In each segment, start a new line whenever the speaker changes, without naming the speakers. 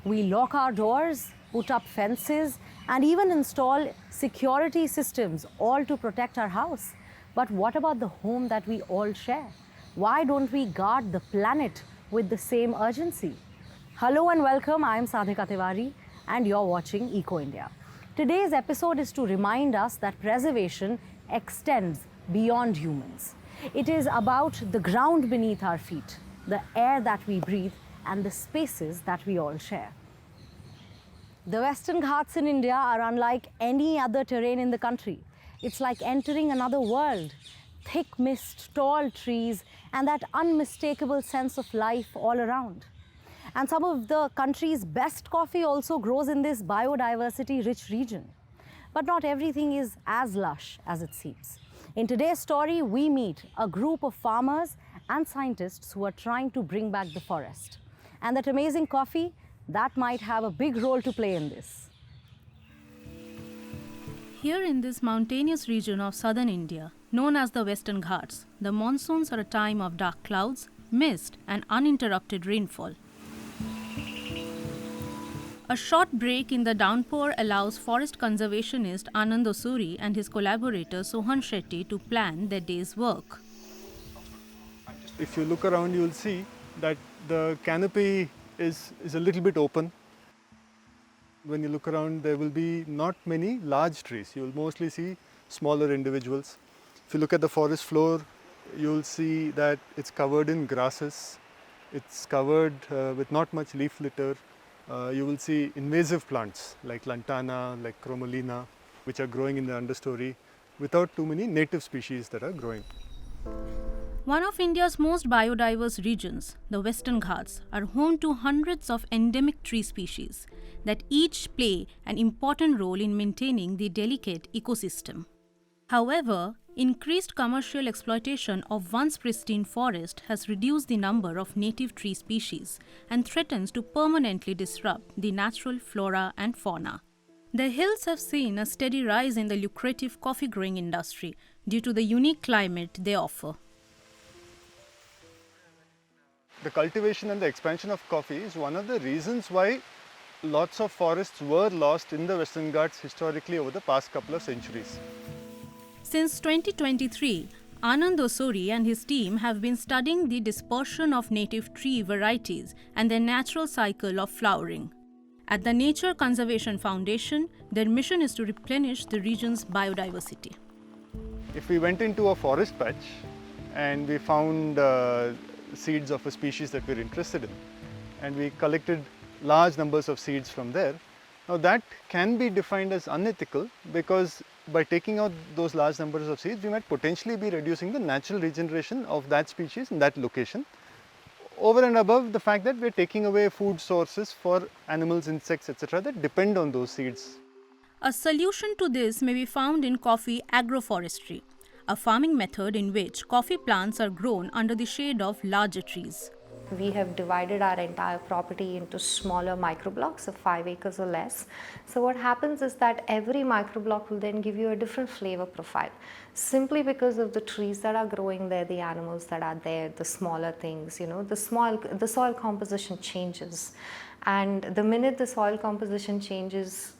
We lock our doors, put up fences, and even install security systems, all to protect our house. But what about the home that we all share? Why don't we guard the planet with the same urgency? Hello and welcome, I am Sadhika Tiwari and you're watching Eco India. Today's episode is to remind us that preservation extends beyond humans. It is about the ground beneath our feet, the air that we breathe, and the spaces that we all share. The Western Ghats in India are unlike any other terrain in the country. It's like entering another world. Thick mist, tall trees, and that unmistakable sense of life all around. And some of the country's best coffee also grows in this biodiversity-rich region. But not everything is as lush as it seems. In today's story, we meet a group of farmers and scientists who are trying to bring back the forest. And that amazing coffee, that might have a big role to play in this.
Here in this mountainous region of southern India, known as the Western Ghats, the monsoons are a time of dark clouds, mist and uninterrupted rainfall. A short break in the downpour allows forest conservationist Anand Osuri and his collaborator Sohan Shetty to plan their day's work.
If you look around, you will see that the canopy is a little bit open. When you look around, there will be not many large trees. You will mostly see smaller individuals. If you look at the forest floor, you will see that it's covered in grasses. It's covered with not much leaf litter. You will see invasive plants like lantana, like chromolina, which are growing in the understory without too many native species that are growing.
One of India's most biodiverse regions, the Western Ghats, are home to hundreds of endemic tree species that each play an important role in maintaining the delicate ecosystem. However, increased commercial exploitation of once pristine forest has reduced the number of native tree species and threatens to permanently disrupt the natural flora and fauna. The hills have seen a steady rise in the lucrative coffee growing industry due to the unique climate they offer.
The cultivation and the expansion of coffee is one of the reasons why lots of forests were lost in the Western Ghats historically over the past couple of centuries.
Since 2023, Anand Osuri and his team have been studying the dispersion of native tree varieties and their natural cycle of flowering. At the Nature Conservation Foundation, their mission is to replenish the region's biodiversity.
If we went into a forest patch and we found seeds of a species that we're interested in, and we collected large numbers of seeds from there, now that can be defined as unethical, because by taking out those large numbers of seeds, we might potentially be reducing the natural regeneration of that species in that location, over and above the fact that we're taking away food sources for animals, insects, etc. that depend on those seeds.
A solution to this may be found in coffee agroforestry, a farming method in which coffee plants are grown under the shade of larger trees.
We have divided our entire property into smaller microblocks of 5 acres or less. So what happens is that every microblock will then give you a different flavor profile, simply because of the trees that are growing there, the animals that are there, the smaller things, the soil composition changes. And the minute the soil composition changes,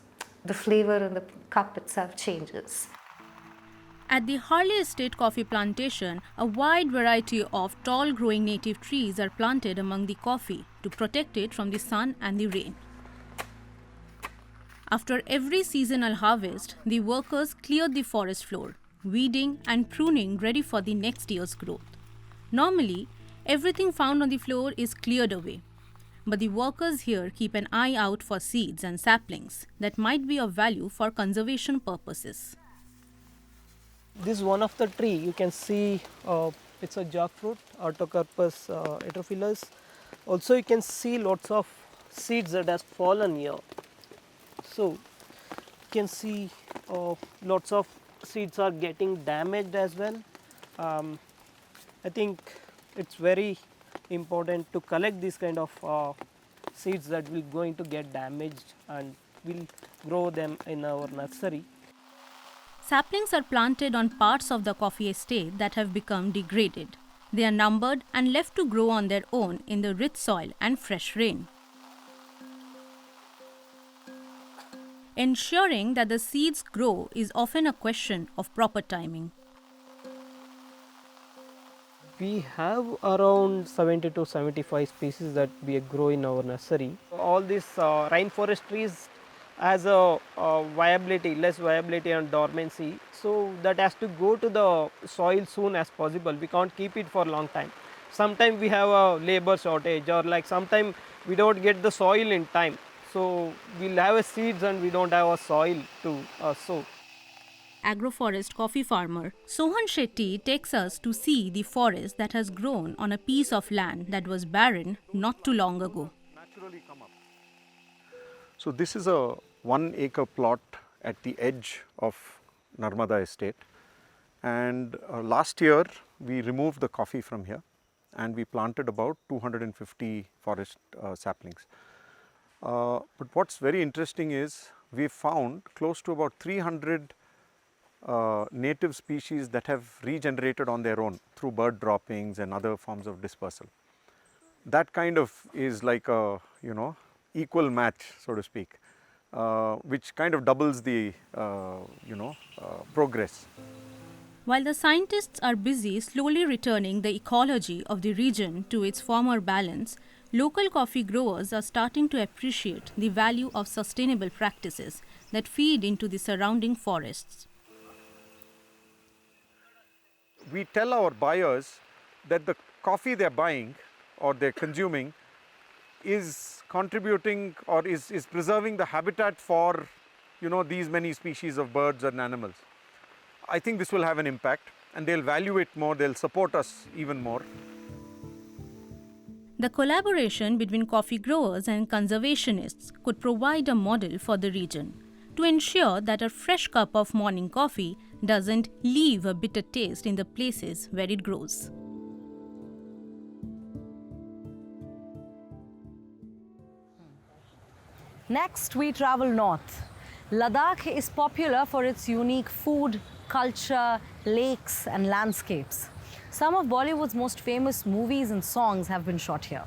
the flavor in the cup itself changes.
At the Harley Estate coffee plantation, a wide variety of tall growing native trees are planted among the coffee to protect it from the sun and the rain. After every seasonal harvest, the workers clear the forest floor, weeding and pruning ready for the next year's growth. Normally, everything found on the floor is cleared away, but the workers here keep an eye out for seeds and saplings that might be of value for conservation purposes.
This is one of the tree. You can see it's a jackfruit, Artocarpus atrophilus. Also you can see lots of seeds that has fallen here. So you can see lots of seeds are getting damaged as well. I think it's very important to collect these kind of seeds that will going to get damaged and will grow them in our nursery.
Saplings are planted on parts of the coffee estate that have become degraded. They are numbered and left to grow on their own in the rich soil and fresh rain. Ensuring that the seeds grow is often a question of proper timing.
We have around 70 to 75 species that we grow in our nursery. All these rainforest trees has a viability, less viability and dormancy. So that has to go to the soil soon as possible. We can't keep it for a long time. Sometimes we have a labor shortage, or like sometimes we don't get the soil in time. So we'll have a seeds and we don't have a soil to sow.
Agroforest coffee farmer Sohan Shetty takes us to see the forest that has grown on a piece of land that was barren not too long ago.
So this is a 1 acre plot at the edge of Narmada estate, and last year we removed the coffee from here and we planted about 250 forest saplings. But what's very interesting is we found close to about 300 native species that have regenerated on their own through bird droppings and other forms of dispersal. That kind of is like a, equal match, so to speak, which kind of doubles the, progress.
While the scientists are busy slowly returning the ecology of the region to its former balance, local coffee growers are starting to appreciate the value of sustainable practices that feed into the surrounding forests.
We tell our buyers that the coffee they're buying or they're consuming is contributing or is preserving the habitat for, these many species of birds and animals. I think this will have an impact and they'll value it more, they'll support us even more.
The collaboration between coffee growers and conservationists could provide a model for the region to ensure that a fresh cup of morning coffee doesn't leave a bitter taste in the places where it grows.
Next, we travel north. Ladakh is popular for its unique food, culture, lakes, and landscapes. Some of Bollywood's most famous movies and songs have been shot here.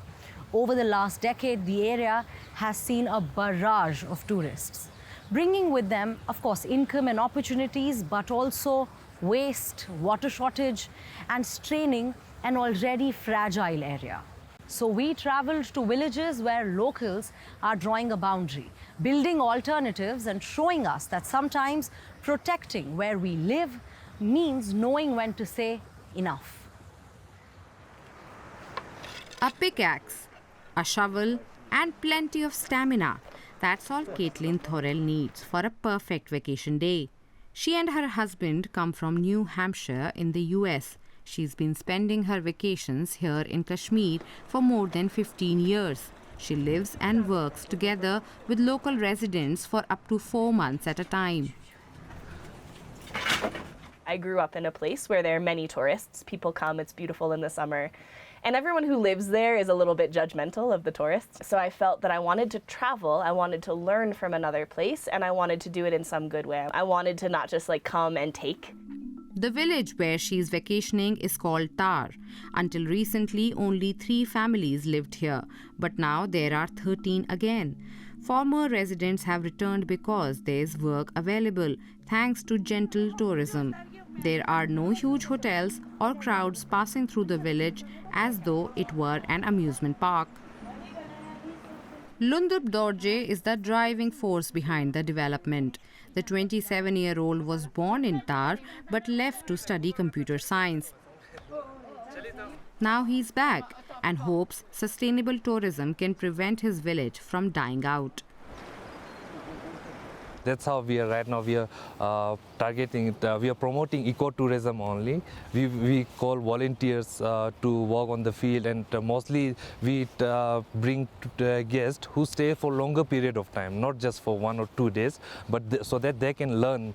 Over the last decade, the area has seen a barrage of tourists, bringing with them, of course, income and opportunities, but also waste, water shortage, and straining an already fragile area. So we traveled to villages where locals are drawing a boundary, building alternatives and showing us that sometimes protecting where we live means knowing when to say enough.
A pickaxe, a shovel, and plenty of stamina. That's all Caitlin Thorell needs for a perfect vacation day. She and her husband come from New Hampshire in the US. She's been spending her vacations here in Kashmir for more than 15 years. She lives and works together with local residents for up to 4 months at a time.
I grew up in a place where there are many tourists. People come, it's beautiful in the summer. And everyone who lives there is a little bit judgmental of the tourists. So I felt that I wanted to travel, I wanted to learn from another place, and I wanted to do it in some good way. I wanted to not just come and take.
The village where she's vacationing is called Tar. Until recently, only 3 families lived here, but now there are 13 again. Former residents have returned because there's work available, thanks to gentle tourism. There are no huge hotels or crowds passing through the village as though it were an amusement park. Lundup Dorje is the driving force behind the development. The 27-year-old was born in Tar but left to study computer science. Now he's back and hopes sustainable tourism can prevent his village from dying out.
That's how we are right now. We are targeting, we are promoting ecotourism only. We call volunteers to walk on the field, and mostly we bring guests who stay for longer period of time, not just for 1 or 2 days, but so that they can learn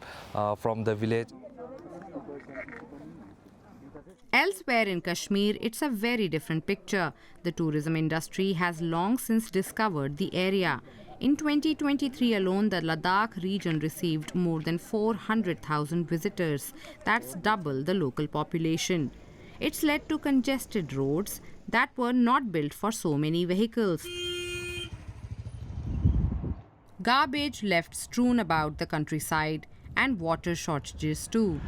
from the village.
Elsewhere in Kashmir, it's a very different picture. The tourism industry has long since discovered the area. In 2023 alone, the Ladakh region received more than 400,000 visitors. That's double the local population. It's led to congested roads that were not built for so many vehicles. Garbage left strewn about the countryside, and water shortages too.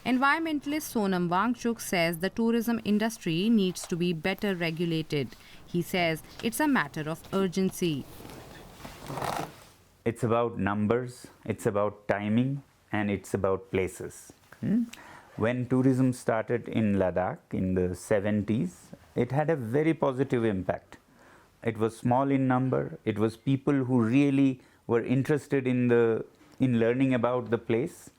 Environmentalist Sonam Wangchuk says the tourism industry needs to be better regulated. He says it's a matter of urgency.
It's about numbers, it's about timing, and it's about places. When tourism started in Ladakh in the 70s, it had a very positive impact. It was small in number. It was people who really were interested in learning about the place.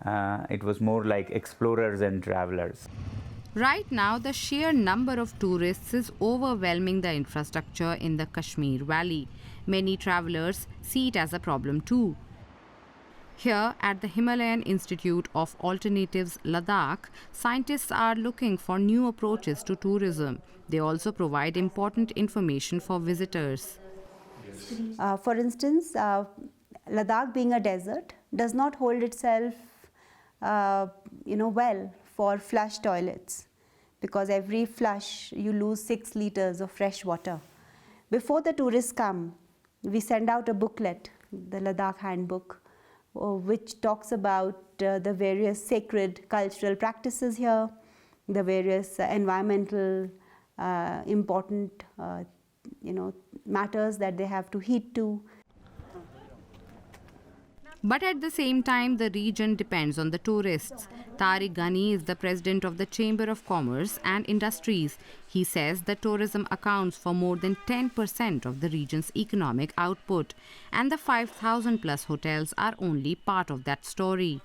It was more like explorers and travelers.
Right now, the sheer number of tourists is overwhelming the infrastructure in the Kashmir Valley. Many travelers see it as a problem too. Here at the Himalayan Institute of Alternatives, Ladakh, scientists are looking for new approaches to tourism. They also provide important information for visitors.
For instance, Ladakh being a desert does not hold itself well for flush toilets, because every flush you lose 6 liters of fresh water. Before the tourists come, we send out a booklet, the Ladakh Handbook, which talks about the various sacred cultural practices here, the various environmental important matters that they have to heed to.
But at the same time, the region depends on the tourists. Tariq Ghani is the president of the Chamber of Commerce and Industries. He says that tourism accounts for more than 10% of the region's economic output, and the 5,000 plus hotels are only part of that story.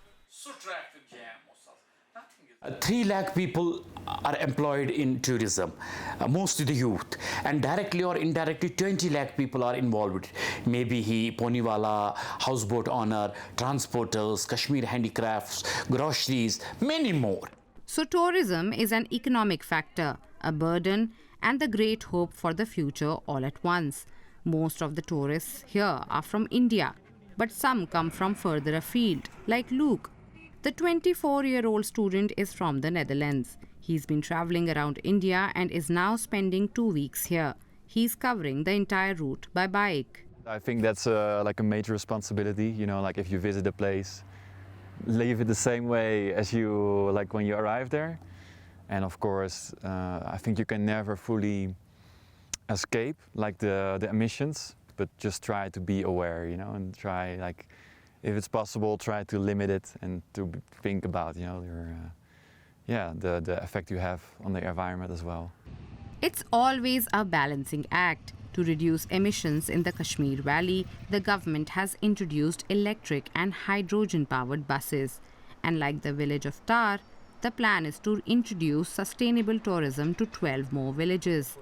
3 lakh people are employed in tourism, mostly the youth, and directly or indirectly 20 lakh people are involved. Maybe poniwala, houseboat owner, transporters, Kashmir handicrafts, groceries, many more.
So tourism is an economic factor, a burden, and the great hope for the future all at once. Most of the tourists here are from India, but some come from further afield, like Luke. The 24-year-old student is from the Netherlands. He's been traveling around India and is now spending 2 weeks here. He's covering the entire route by bike.
I think that's like a major responsibility, like if you visit a place, leave it the same way as you like when you arrive there. And of course, I think you can never fully escape like the emissions, but just try to be aware, and try, like, if it's possible, try to limit it and to think about, the effect you have on the environment as well.
It's always a balancing act. To reduce emissions in the Kashmir Valley, the government has introduced electric and hydrogen-powered buses. And like the village of Tar, the plan is to introduce sustainable tourism to 12 more villages.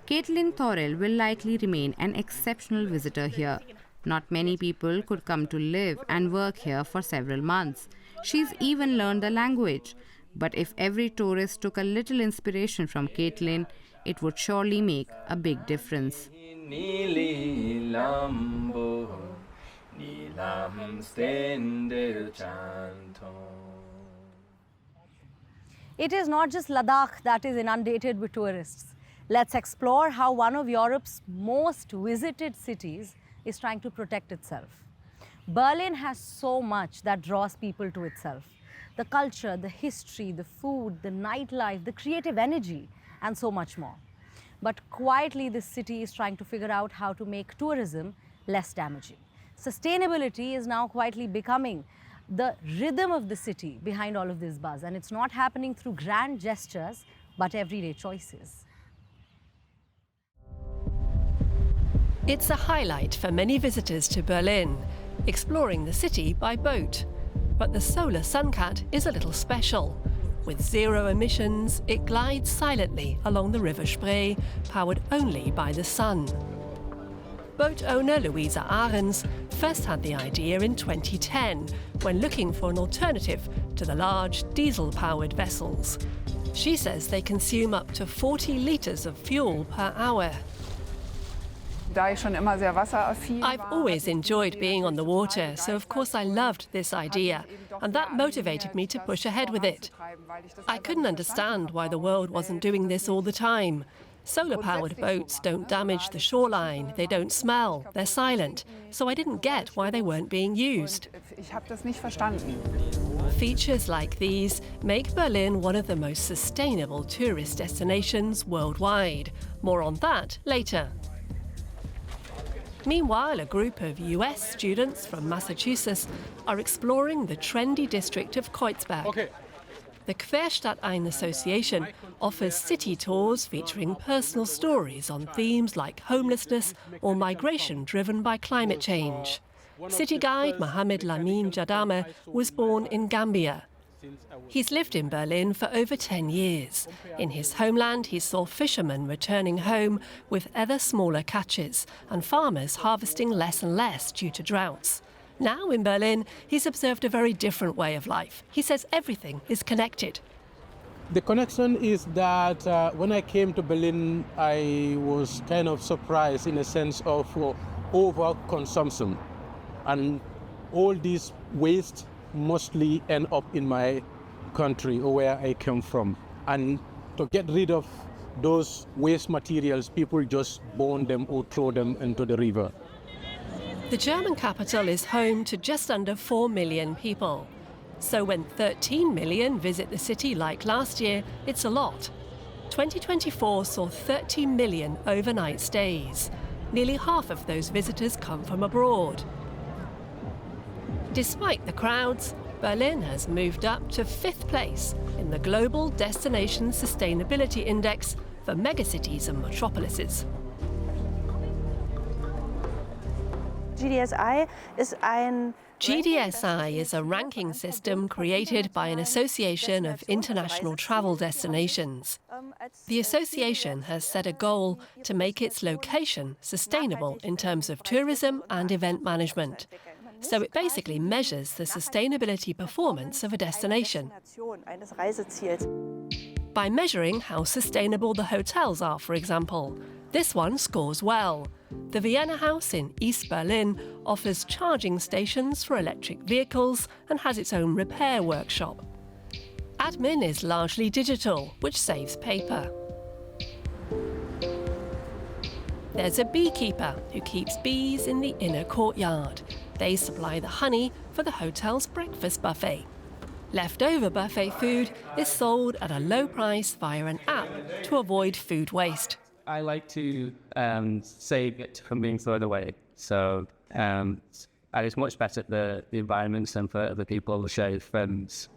Caitlin Thorell will likely remain an exceptional visitor here. Not many people could come to live and work here for several months. She's even learned the language. But if every tourist took a little inspiration from Caitlin, it would surely make a big difference.
It is not just Ladakh that is inundated with tourists. Let's explore how one of Europe's most visited cities is trying to protect itself. Berlin has so much that draws people to itself. The culture, the history, the food, the nightlife, the creative energy, and so much more. But quietly, this city is trying to figure out how to make tourism less damaging. Sustainability is now quietly becoming the rhythm of the city behind all of this buzz, and it's not happening through grand gestures, but everyday choices.
It's a highlight for many visitors to Berlin, exploring the city by boat. But the solar Suncat is a little special. With 0 emissions, it glides silently along the River Spree, powered only by the sun. Boat owner Louisa Ahrens first had the idea in 2010 when looking for an alternative to the large diesel-powered vessels. She says they consume up to 40 litres of fuel per hour. I've always enjoyed being on the water, so of course I loved this idea, and that motivated me to push ahead with it. I couldn't understand why the world wasn't doing this all the time. Solar-powered boats don't damage the shoreline, they don't smell, they're silent, so I didn't get why they weren't being used. Features like these make Berlin one of the most sustainable tourist destinations worldwide. More on that later. Meanwhile, a group of US students from Massachusetts are exploring the trendy district of Kreuzberg. The Querstadtein Association offers city tours featuring personal stories on themes like homelessness or migration driven by climate change. City guide Mohammed Lamin Jadame was born in Gambia. He's lived in Berlin for over 10 years. In his homeland, he saw fishermen returning home with ever smaller catches and farmers harvesting less and less due to droughts. Now in Berlin, he's observed a very different way of life. He says everything is connected.
The connection is that when I came to Berlin, I was kind of surprised in a sense of overconsumption. And all these waste mostly end up in my country or where I come from. And to get rid of those waste materials, people just burn them or throw them into the river.
The German capital is home to just under 4 million people. So when 13 million visit the city like last year, it's a lot. 2024 saw 30 million overnight stays. Nearly half of those visitors come from abroad. Despite the crowds, Berlin has moved up to 5th place in the Global Destination Sustainability Index for megacities and metropolises. GDSI is a ranking system created by an association of international travel destinations. The association has set a goal to make its location sustainable in terms of tourism and event management. So it basically measures the sustainability performance of a destination by measuring how sustainable the hotels are, for example. This one scores well. The Vienna House in East Berlin offers charging stations for electric vehicles and has its own repair workshop. Admin is largely digital, which saves paper. There's a beekeeper who keeps bees in the inner courtyard. They supply the honey for the hotel's breakfast buffet. Leftover buffet food is sold at a low price via an app to avoid food waste.
I like to save it from being thrown away. So and it's much better for the environment and for other people to share with friends.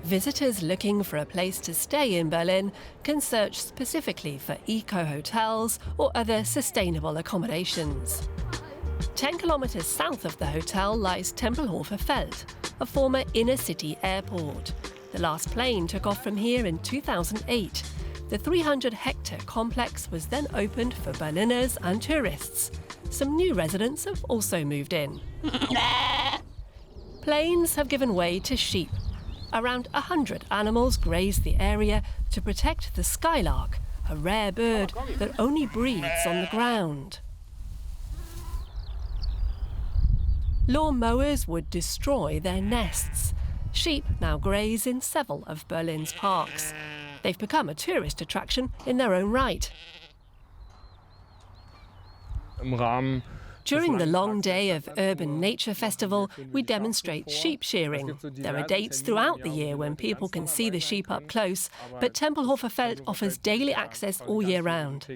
Visitors looking for a place to stay in Berlin can search specifically for eco-hotels or other sustainable accommodations. 10 kilometres south of the hotel lies Tempelhofer Feld, a former inner-city airport. The last plane took off from here in 2008. The 300-hectare complex was then opened for Berliners and tourists. Some new residents have also moved in. Planes have given way to sheep. Around 100 animals graze the area to protect the skylark, a rare bird that only breeds on the ground. Lawn mowers would destroy their nests. Sheep now graze in several of Berlin's parks. They've become a tourist attraction in their own right. During the long day of Urban Nature Festival, we demonstrate sheep shearing. There are dates throughout the year when people can see the sheep up close, but Tempelhofer Feld offers daily access all year round.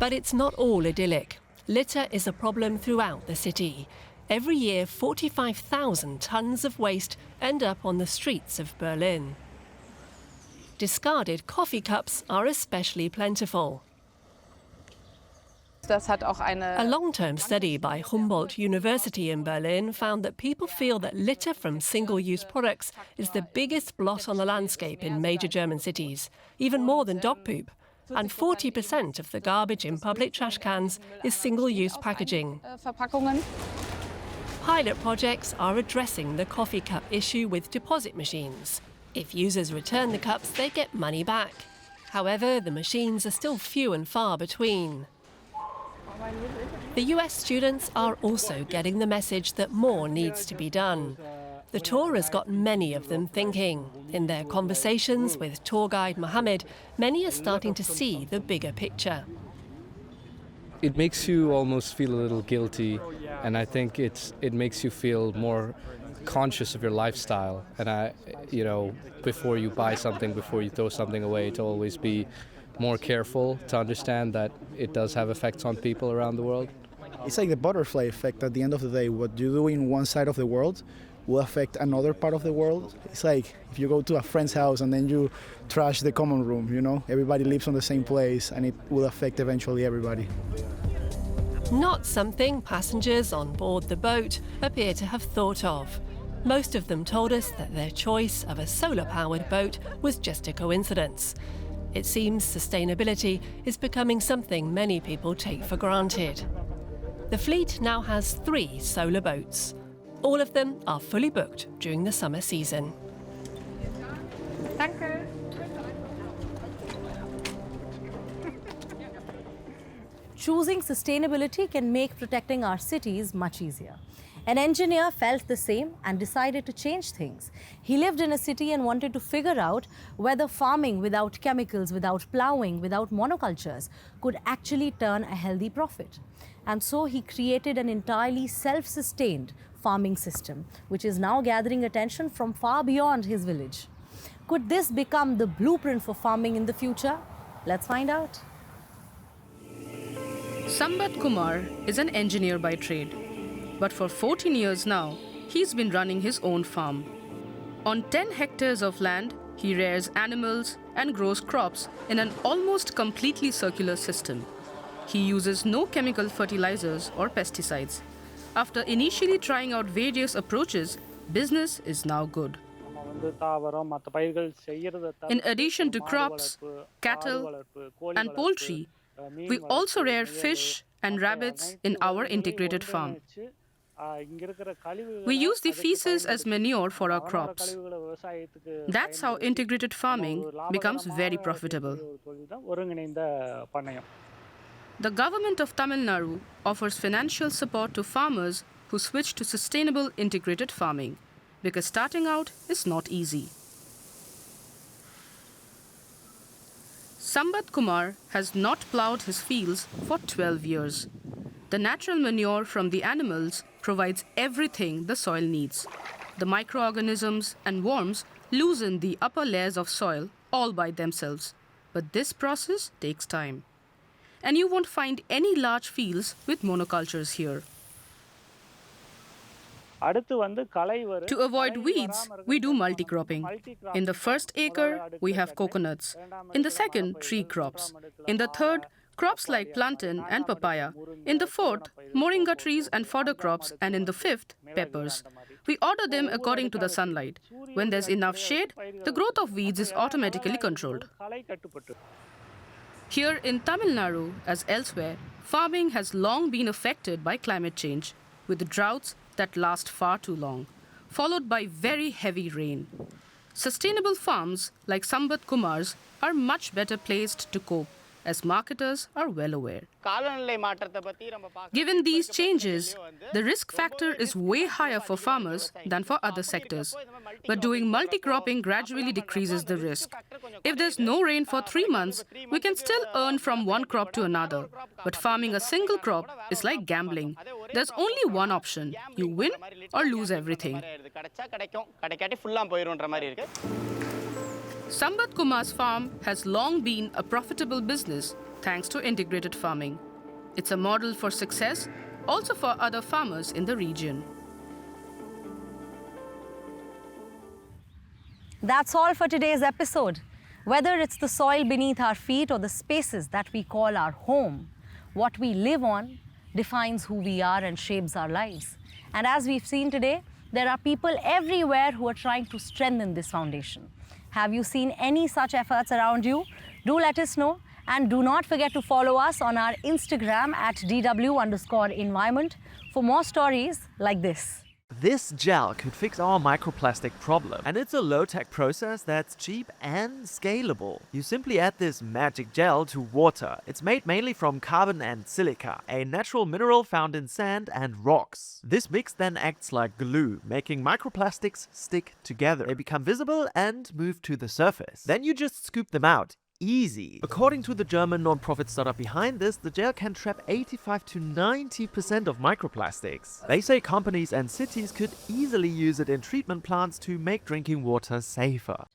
But it's not all idyllic. Litter is a problem throughout the city. Every year, 45,000 tons of waste end up on the streets of Berlin. Discarded coffee cups are especially plentiful. A long-term study by Humboldt University in Berlin found that people feel that litter from single-use products is the biggest blot on the landscape in major German cities, even more than dog poop. And 40% of the garbage in public trash cans is single-use packaging. Pilot projects are addressing the coffee cup issue with deposit machines. If users return the cups, they get money back. However, the machines are still few and far between. The US students are also getting the message that more needs to be done. The tour has got many of them thinking. In their conversations with tour guide Mohammed, many are starting to see the bigger picture.
It makes you almost feel a little guilty, and I think it makes you feel more conscious of your lifestyle. And before you buy something, before you throw something away, to always be more careful, to understand that it does have effects on people around the world.
It's like the butterfly effect. At the end of the day, what you do in one side of the world will affect another part of the world. It's like if you go to a friend's house and then you trash the common room, everybody lives on the same place and it will affect eventually everybody.
Not something passengers on board the boat appear to have thought of. Most of them told us that their choice of a solar-powered boat was just a coincidence. It seems sustainability is becoming something many people take for granted. The fleet now has 3 solar boats. All of them are fully booked during the summer season.
Choosing sustainability can make protecting our cities much easier. An engineer felt the same and decided to change things. He lived in a city and wanted to figure out whether farming without chemicals, without plowing, without monocultures could actually turn a healthy profit. And so he created an entirely self-sustained farming system, which is now gathering attention from far beyond his village. Could this become the blueprint for farming in the future? Let's find out.
Sambat Kumar is an engineer by trade. But for 14 years now, he's been running his own farm. On 10 hectares of land, he rears animals and grows crops in an almost completely circular system. He uses no chemical fertilizers or pesticides. After initially trying out various approaches, business is now good. In addition to crops, cattle, and poultry, we also rear fish and rabbits in our integrated farm. We use the feces as manure for our crops. That's how integrated farming becomes very profitable. The government of Tamil Nadu offers financial support to farmers who switch to sustainable integrated farming, because starting out is not easy. Sambat Kumar has not ploughed his fields for 12 years. The natural manure from the animals provides everything the soil needs. The microorganisms and worms loosen the upper layers of soil all by themselves. But this process takes time. And you won't find any large fields with monocultures here. To avoid weeds, we do multi-cropping. In the first acre, we have coconuts. In the second, tree crops. In the third, crops like plantain and papaya. In the fourth, moringa trees and fodder crops. And in the fifth, peppers. We order them according to the sunlight. When there's enough shade, the growth of weeds is automatically controlled. Here in Tamil Nadu, as elsewhere, farming has long been affected by climate change, with droughts that last far too long, followed by very heavy rain. Sustainable farms like Sambat Kumar's are much better placed to cope, as marketers are well aware. Given these changes, the risk factor is way higher for farmers than for other sectors. But doing multi-cropping gradually decreases the risk. If there's no rain for 3 months, we can still earn from one crop to another. But farming a single crop is like gambling. There's only one option. You win or lose everything. Sambat Kumar's farm has long been a profitable business thanks to integrated farming. It's a model for success also for other farmers in the region.
That's all for today's episode. Whether it's the soil beneath our feet or the spaces that we call our home, what we live on defines who we are and shapes our lives. And as we've seen today, there are people everywhere who are trying to strengthen this foundation. Have you seen any such efforts around you? Do let us know, and do not forget to follow us on our Instagram at DW_environment for more stories like this.
This gel could fix our microplastic problem, and it's a low-tech process that's cheap and scalable. You simply add this magic gel to water. It's made mainly from carbon and silica, a natural mineral found in sand and rocks. This mix then acts like glue, making microplastics stick together. They become visible and move to the surface. Then you just scoop them out. Easy. According to the German non-profit startup behind this, the gel can trap 85 to 90% of microplastics. They say companies and cities could easily use it in treatment plants to make drinking water safer.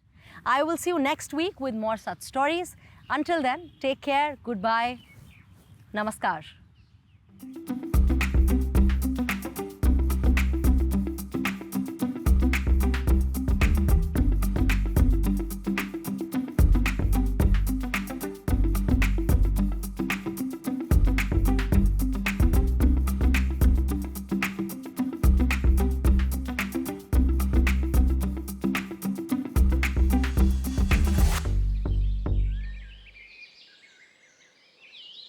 I will see you next week with more such stories. Until then, take care, goodbye, namaskar.